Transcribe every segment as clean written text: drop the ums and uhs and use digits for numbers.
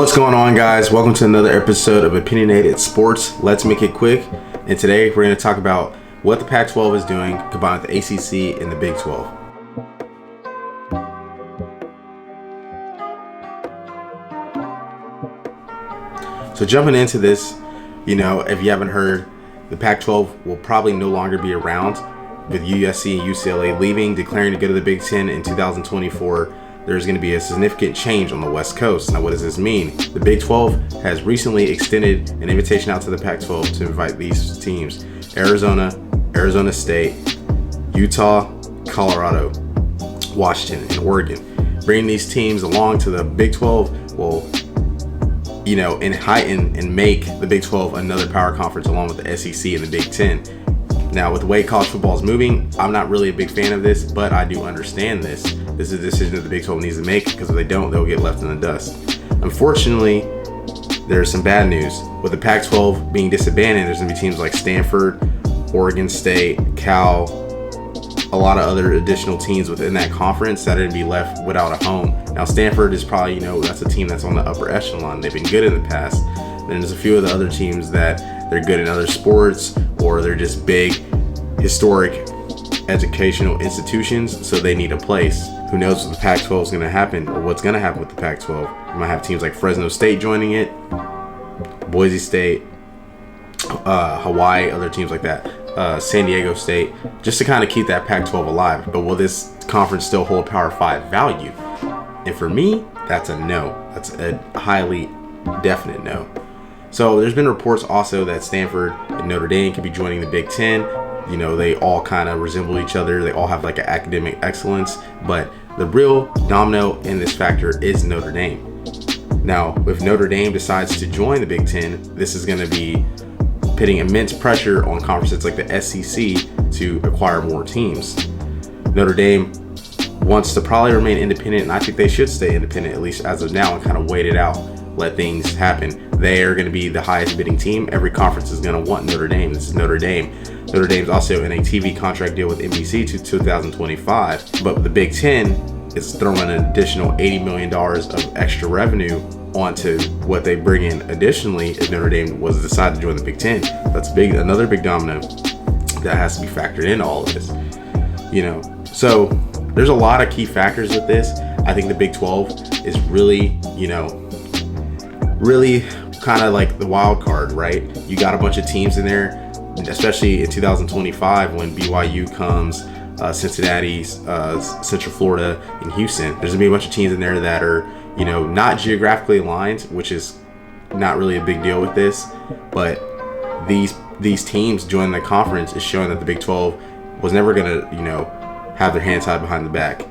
What's going on, guys? Welcome to another episode of Opinionated Sports. Let's make it quick. And today we're going to talk about what the Pac-12 is doing combined with the ACC and the Big 12. So jumping into this, if you haven't heard, the Pac-12 will probably no longer be around, with USC and UCLA leaving, declaring to go to the Big 10 in 2024. There's going to be a significant change on the West Coast. Now, what does this mean? The Big 12 has recently extended an invitation out to the Pac-12 to invite these teams: Arizona, Arizona State, Utah, Colorado, Washington, and Oregon. Bringing these teams along to the Big 12 will, and heighten and make the Big 12 another power conference along with the SEC and the Big 10. Now, with the way college football is moving, I'm not really a big fan of this, but I do understand this. This is a decision that the Big 12 needs to make, because if they don't, they'll get left in the dust. Unfortunately, there's some bad news. With the Pac-12 being disbanded, there's going to be teams like Stanford, Oregon State, Cal, a lot of other additional teams within that conference that are going to be left without a home. Now, Stanford is probably, that's a team that's on the upper echelon. They've been good in the past. Then there's a few of the other teams that they're good in other sports, or they're just big, historic educational institutions, so they need a place. Who knows what the Pac-12 is going to happen, or what's going to happen with the Pac-12. You might have teams like Fresno State joining it, Boise State, Hawaii, other teams like that, San Diego State, just to kind of keep that Pac-12 alive. But will this conference still hold Power 5 value? And for me, that's a no. That's a highly definite no. So there's been reports also that Stanford and Notre Dame could be joining the Big 10. They all kind of resemble each other. They all have like an academic excellence, but the real domino in this factor is Notre Dame. Now, if Notre Dame decides to join the Big 10, this is going to be putting immense pressure on conferences like the SEC to acquire more teams. Notre Dame wants to probably remain independent, and I think they should stay independent, at least as of now, and kind of wait it out, let things happen. They are going to be the highest bidding team. Every conference is going to want Notre Dame. This is Notre Dame. Notre Dame's also in a TV contract deal with NBC to 2025. But the Big 10 is throwing an additional $80 million of extra revenue onto what they bring in additionally if Notre Dame was to decide to join the Big 10. That's big, another big domino that has to be factored in all of this. So there's a lot of key factors with this. I think the Big 12 is really, really kind of like the wild card, right? You got a bunch of teams in there, especially in 2025 when BYU comes, Cincinnati, Central Florida, and Houston. There's gonna be a bunch of teams in there that are, not geographically aligned, which is not really a big deal with this. But these teams joining the conference is showing that the Big 12 was never gonna, have their hands tied behind the back.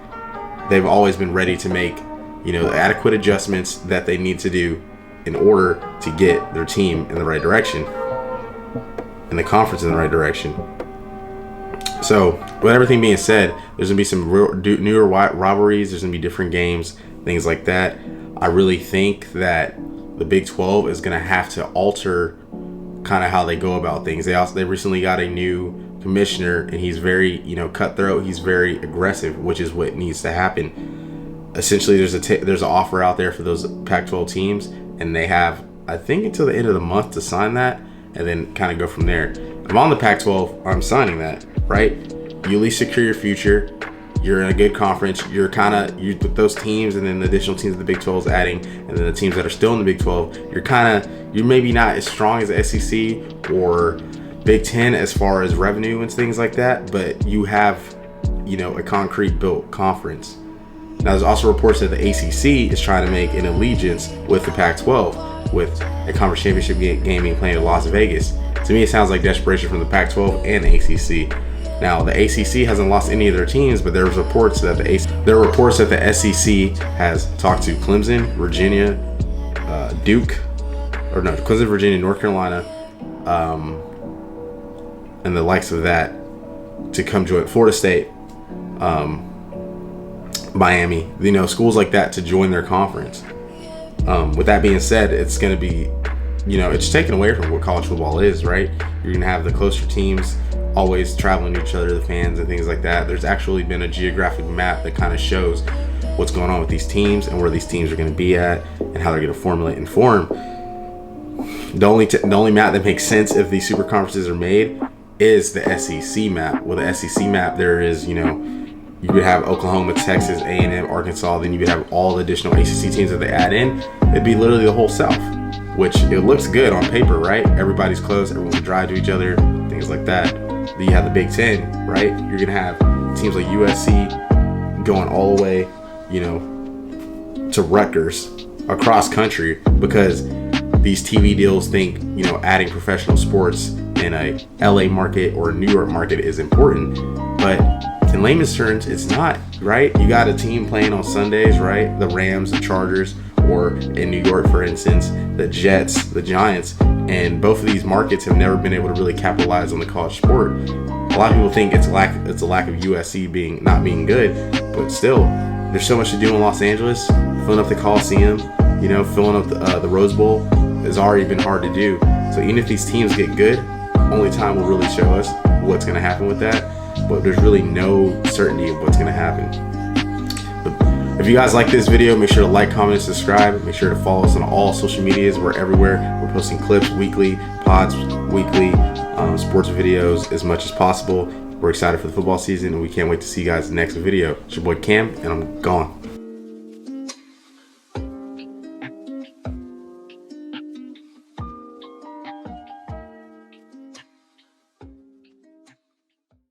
They've always been ready to make, the adequate adjustments that they need to do in order to get their team in the right direction and the conference in the right direction. So with everything being said, there's gonna be some newer rivalries. There's gonna be different games, things like that. I really think that the Big 12 is gonna have to alter kind of how they go about things. They recently got a new commissioner, and he's very cutthroat. He's very aggressive, which is what needs to happen. Essentially, there's an offer out there for those Pac-12 teams, and they have, I think, until the end of the month to sign that, and then kind of go from there. If I'm on the Pac-12, I'm signing that, right? You at least secure your future. You're in a good conference. You with those teams, and then the additional teams the Big 12 is adding, and then the teams that are still in the Big 12. You're maybe not as strong as the SEC or Big 10 as far as revenue and things like that, but you have, a concrete built conference. Now, there's also reports that the ACC is trying to make an allegiance with the Pac-12, with a conference championship game being played in Las Vegas. To me, it sounds like desperation from the Pac-12 and the ACC. Now, the ACC hasn't lost any of their teams, but there's reports that the SEC has talked to Clemson, Virginia, Clemson, Virginia, North Carolina, and the likes of that to come join Florida State, Miami, schools like that to join their conference. With that being said, it's going to be, it's taken away from what college football is, right? You're going to have the closer teams always traveling to each other, the fans and things like that. There's actually been a geographic map that kind of shows what's going on with these teams and where these teams are going to be at and how they're going to formulate and form. The only map that makes sense if these super conferences are made is the SEC map. With the SEC map, there is, you would have Oklahoma, Texas, A&M, Arkansas. Then you would have all the additional ACC teams that they add in. It'd be literally the whole South, which it looks good on paper, right? Everybody's close. Everyone can drive to each other, things like that. Then you have the Big Ten, right? You're going to have teams like USC going all the way, to Rutgers across country, because these TV deals think, adding professional sports in a LA market or a New York market is important. But in layman's terms, it's not, right? You got a team playing on Sundays, right? The Rams, the Chargers, or in New York, for instance, the Jets, the Giants, and both of these markets have never been able to really capitalize on the college sport. A lot of people think it's a lack of USC not being good, but still, there's so much to do in Los Angeles. Filling up the Coliseum, filling up the Rose Bowl has already been hard to do. So even if these teams get good, only time will really show us what's going to happen with that. But there's really no certainty of what's going to happen. But if you guys like this video, make sure to like, comment, and subscribe. Make sure to follow us on all social medias. We're everywhere. We're posting clips weekly, pods weekly, sports videos as much as possible. We're excited for the football season, and we can't wait to see you guys in the next video. It's your boy Cam, and I'm gone.